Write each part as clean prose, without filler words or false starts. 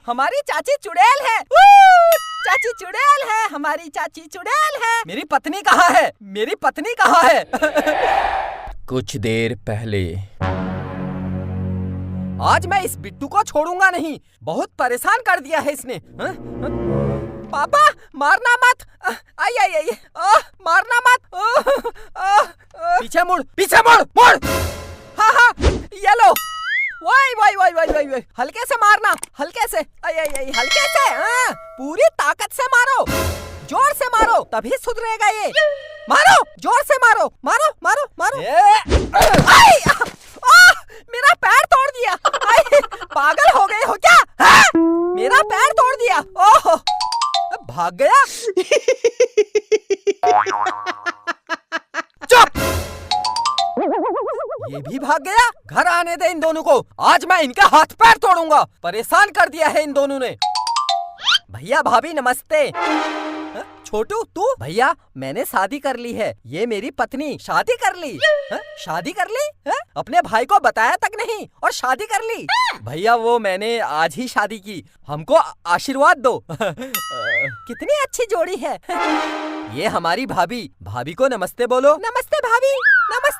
हमारी चाची चुड़ैल है। चाची चुड़ैल है, हमारी चाची चुड़ैल है। मेरी पत्नी कहाँ है? मेरी पत्नी कहाँ है? कुछ देर पहले। आज मैं इस बिट्टू को छोड़ूंगा नहीं, बहुत परेशान कर दिया है इसने। पापा मारना मत, आई आई आई, मारना मत। पीछे मुड़, पीछे मुड़, मुड़। हाँ हाँ, ये लो। वाई वाई वाई वाई वाई वाई, हल्के से मारना, हल्के से, आई आई आई, हल्के से। हाँ, पूरी ताकत से मारो, जोर से मारो, तभी सुधरेगा ये। मारो, जोर से मारो, मारो मारो मारो। आई, मेरा पैर तोड़ दिया। आई, पागल हो गए हो क्या? हाँ? मेरा पैर तोड़ दिया। ओह, भाग गया। चुप! ये भी भाग गया। घर आने दे इन दोनों को, आज मैं इनके हाथ पैर तोड़ूंगा। परेशान कर दिया है इन दोनों ने। भैया भाभी नमस्ते। छोटू तू? भैया मैंने शादी कर ली है, ये मेरी पत्नी। शादी कर ली? शादी कर ली? अपने भाई को बताया तक नहीं और शादी कर ली? भैया वो मैंने आज ही शादी की, हमको आशीर्वाद दो। कितनी अच्छी जोड़ी है। ये हमारी भाभी। भाभी को नमस्ते बोलो। नमस्ते भाभी, नमस्ते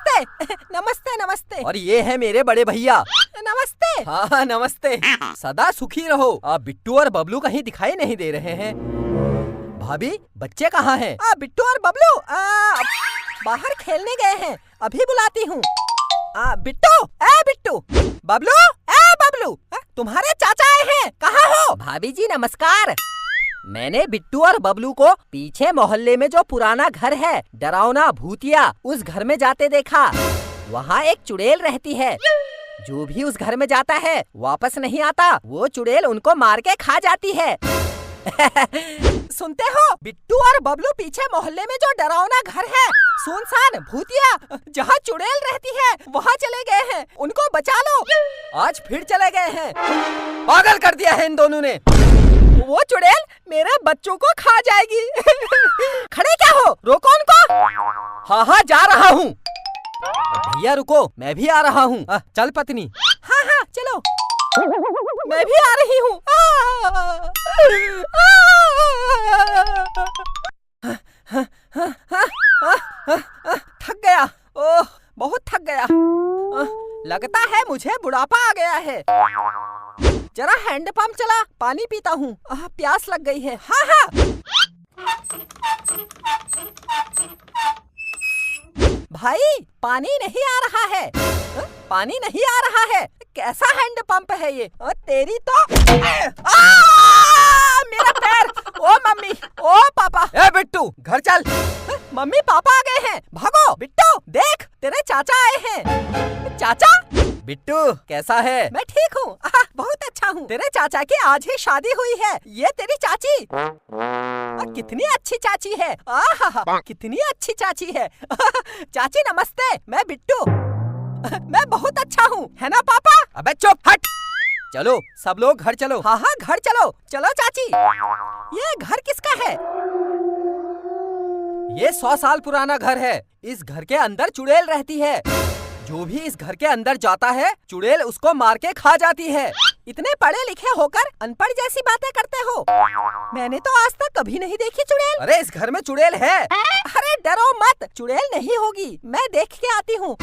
नमस्ते नमस्ते। और ये है मेरे बड़े भैया। नमस्ते। हाँ नमस्ते, सदा सुखी रहो। बिट्टू और बबलू कहीं दिखाई नहीं दे रहे हैं। भाभी बच्चे कहाँ हैं? बिट्टू और बबलू बाहर खेलने गए हैं, अभी बुलाती हूँ। बिट्टू, बिट्टू, बबलू, बबलू, तुम्हारे चाचा आए हैं, कहाँ हो? भाभी जी नमस्कार। मैंने बिट्टू और बबलू को पीछे मोहल्ले में जो पुराना घर है, डरावना भूतिया, उस घर में जाते देखा। वहाँ एक चुड़ैल रहती है, जो भी उस घर में जाता है वापस नहीं आता। वो चुड़ैल उनको मार के खा जाती है। सुनते हो? बिट्टू और बबलू पीछे मोहल्ले में जो डरावना घर है, सुनसान भूतिया, जहाँ चुड़ैल रहती है, वहाँ चले गए हैं। उनको बचा लो। आज फिर चले गए हैं। पागल कर दिया है इन दोनों ने। वो चुड़ैल मेरे बच्चों को खा जाएगी। खड़े क्या हो? रोको उनको। हाँ हाँ जा रहा हूँ। भैया रुको, मैं भी आ रहा हूँ। चल पत्नी। हाँ हाँ चलो, मैं भी आ रही हूँ। थक गया, ओह बहुत थक गया। लगता है मुझे बुढ़ापा आ गया है। जरा हैंडपंप चला, पानी पीता हूँ, प्यास लग गई है। हाँ हाँ भाई, पानी नहीं आ रहा है। पानी नहीं आ रहा है। कैसा हैंडपंप है ये? तेरी तो मेरा पैर। ओ मम्मी, ओ पापा। बिट्टू घर चल। मम्मी पापा आ गए हैं, भागो। बिट्टू देख, तेरे चाचा आए हैं। चाचा? बिट्टू कैसा है? मैं ठीक हूँ, बहुत अच्छा हूँ। तेरे चाचा की आज ही शादी हुई है। ये तेरी चाची। कितनी अच्छी चाची है। कितनी अच्छी चाची है। चाची नमस्ते, मैं बिट्टू। मैं बहुत अच्छा हूँ, है ना पापा? अबे चुप, हट। चलो सब लोग घर चलो। हाँ हाँ घर चलो। चलो चाची। ये घर किसका है? ये 100 साल पुराना घर है। इस घर के अंदर चुड़ैल रहती है। जो भी इस घर के अंदर जाता है, चुड़ैल उसको मार के खा जाती है। इतने पढ़े लिखे होकर अनपढ़ जैसी बातें करते हो। मैंने तो आज तक कभी नहीं देखी चुड़ैल। अरे इस घर में चुड़ैल है। अरे डरो मत, चुड़ैल नहीं होगी, मैं देख के आती हूँ।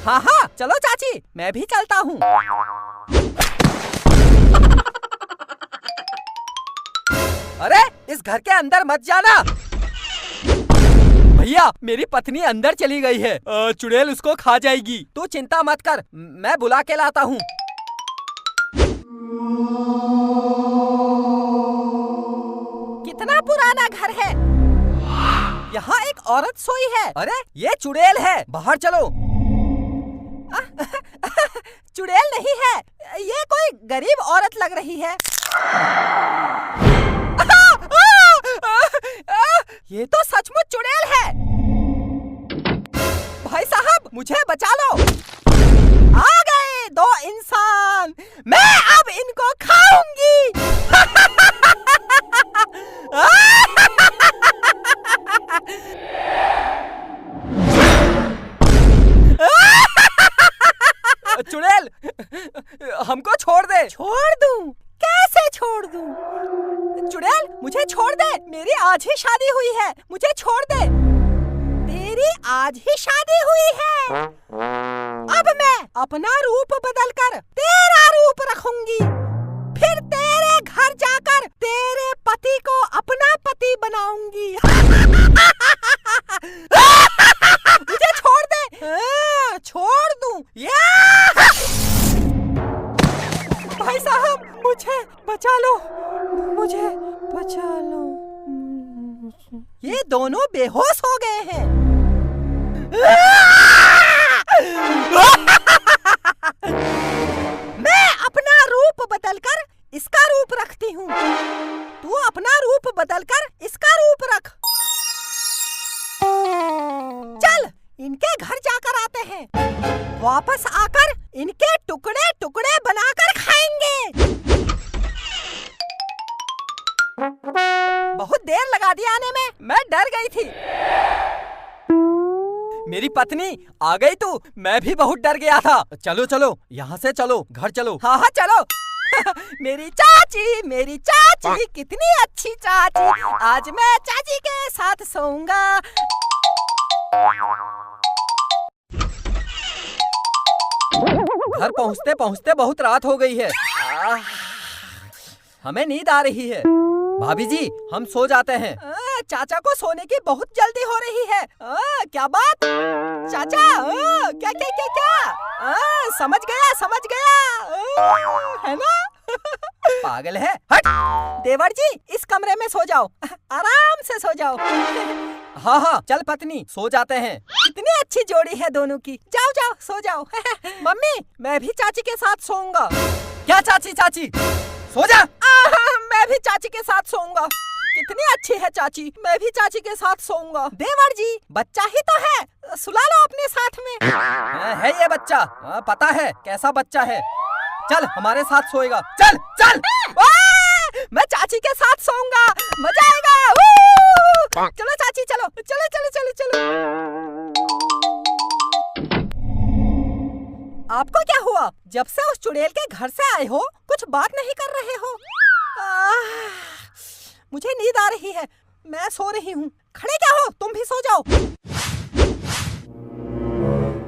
हाँ हाँ चलो चाची, मैं भी चलता हूँ। अरे इस घर के अंदर मत जाना। भैया मेरी पत्नी अंदर चली गई है, चुड़ैल उसको खा जाएगी। तू चिंता मत कर, मैं बुला के लाता हूँ। कितना पुराना घर है। यहाँ एक औरत सोई है। अरे ये चुड़ैल है, बाहर चलो। चुड़ैल नहीं है, ये कोई गरीब औरत लग रही है। ये तो सचमुच चुड़ैल है। भाई साहब मुझे बचा लो। आ गए 2 इंसान, मैं अब इनको खाऊंगी। चुड़ैल हमको छोड़ दे। छोड़ दूं? कैसे छोड़ दूं? चुड़ैल मुझे छोड़ दे, मेरी आज ही शादी हुई है, मुझे छोड़ दे। तेरी आज ही शादी हुई है, अब मैं अपना रूप बदलकर तेरा रूप रखूंगी, फिर तेरे घर जाकर तेरे पति को अपना पति बनाऊंगी। मुझे छोड़ दे। छोड़ दूं? भाई साहब मुझे बचा लो, मुझे बचा लो। ये दोनों बेहोश हो गए हैं। मैं अपना रूप बदलकर इसका रूप रखती हूँ, तू अपना रूप बदलकर इसका रूप रख। चल इनके घर जाकर आते हैं, वापस आकर इनके टुकड़े टुकड़े बनाकर खाएंगे। बहुत देर लगा दी आने में, मैं डर गई थी। मेरी पत्नी आ गई तू, मैं भी बहुत डर गया था। चलो चलो यहाँ से चलो, घर चलो। हाँ हाँ चलो। मेरी चाची कितनी अच्छी चाची, आज मैं चाची के साथ सोऊंगा। घर पहुँचते पहुँचते बहुत रात हो गई है, हमें नींद आ रही है। भाभी जी हम सो जाते हैं। चाचा को सोने की बहुत जल्दी हो रही है। क्या बात चाचा? क्या क्या क्या क्या? समझ गया है ना? पागल है, हट। देवर जी इस कमरे में सो जाओ, आराम से सो जाओ। हाँ हाँ चल पत्नी सो जाते हैं। कितनी अच्छी जोड़ी है दोनों की, जाओ जाओ सो जाओ। मम्मी मैं भी चाची के साथ सोऊंगा। क्या चाची सो जा। मैं भी चाची के साथ सोऊंगा। कितनी अच्छी है चाची, मैं भी चाची के साथ सोऊंगा। देवर जी बच्चा ही तो है, सुला लो अपने साथ में। है ये बच्चा? पता है कैसा बच्चा है। चल हमारे साथ सोएगा, चल चल। मैं चाची के साथ सोऊंगा, मजा आएगा। चलो चाची चलो चलो चलो चलो चलो। आपको क्या हुआ? जब से उस चुड़ैल के घर से आए हो कुछ बात नहीं कर रहे हो। मुझे नींद आ रही है, मैं सो रही हूँ। खड़े क्या हो, तुम भी सो जाओ।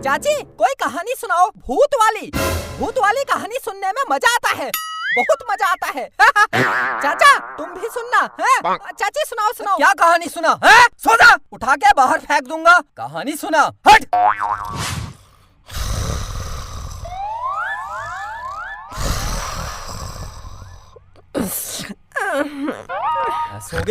चाची कोई कहानी सुनाओ, भूत वाली कहानी सुनने में मजा आता है, बहुत मजा आता है। चाचा तुम भी सुनना है? चाची सुनाओ। क्या कहानी सुना है? सो जा, उठा के बाहर फेंक दूंगा। कहानी सुना, हट। सो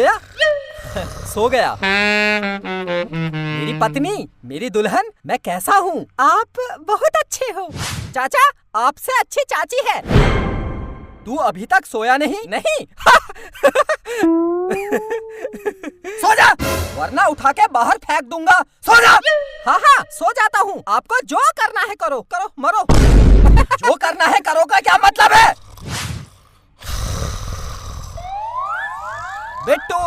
गया। मेरी पत्नी, मेरी दुल्हन, मैं कैसा हूँ? आप बहुत अच्छे हो। चाचा आपसे अच्छी चाची है। तू अभी तक सोया नहीं? सो जा, वरना उठा के बाहर फेंक दूंगा। सो जा। हाँ सो जाता हूँ। आपको जो करना है करो, मरो। जो करना है करो का क्या मतलब है? बिट्टू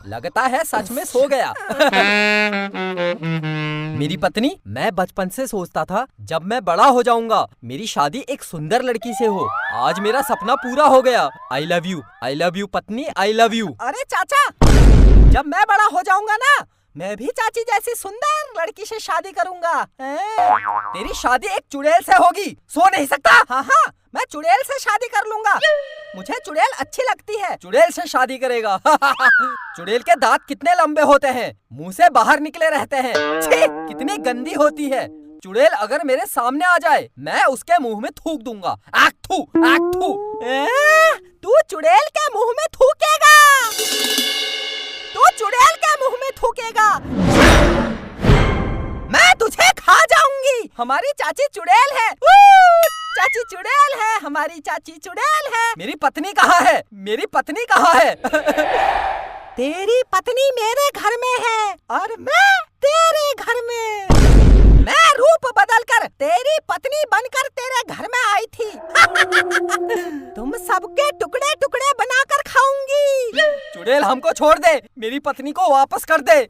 लगता है सच में सो गया। मेरी पत्नी, मैं बचपन से सोचता था जब मैं बड़ा हो जाऊंगा मेरी शादी एक सुंदर लड़की से हो। आज मेरा सपना पूरा हो गया। आई लव यू पत्नी, आई लव यू। अरे चाचा जब मैं बड़ा हो जाऊंगा ना, मैं भी चाची जैसी सुंदर लड़की से शादी करूंगा। तेरी शादी एक चुड़ैल से होगी, सो नहीं सकता। हाँ मैं चुड़ैल से शादी कर लूंगा, मुझे चुड़ैल अच्छी लगती है। चुड़ैल से शादी करेगा। चुड़ैल के दांत कितने लंबे होते हैं, मुंह से बाहर निकले रहते हैं। छी, कितनी गंदी होती है। चुड़ैल अगर मेरे सामने आ जाए मैं उसके मुंह में थूक दूंगा। आक थू। तू चुड़ैल के मुंह में थूकेगा? मैं तुझे खा जाऊंगी। हमारी चाची चुड़ैल है। चाची चुड़ैल है, हमारी चाची चुड़ैल है। मेरी पत्नी कहाँ है? तेरी पत्नी मेरे घर में है और मैं तेरे घर में। मैं रूप बदलकर तेरी पत्नी बनकर तेरे घर में आई थी। तुम सबके टुकड़े टुकड़े बनाकर खाऊंगी। चुड़ैल हमको छोड़ दे, मेरी पत्नी को वापस कर दे।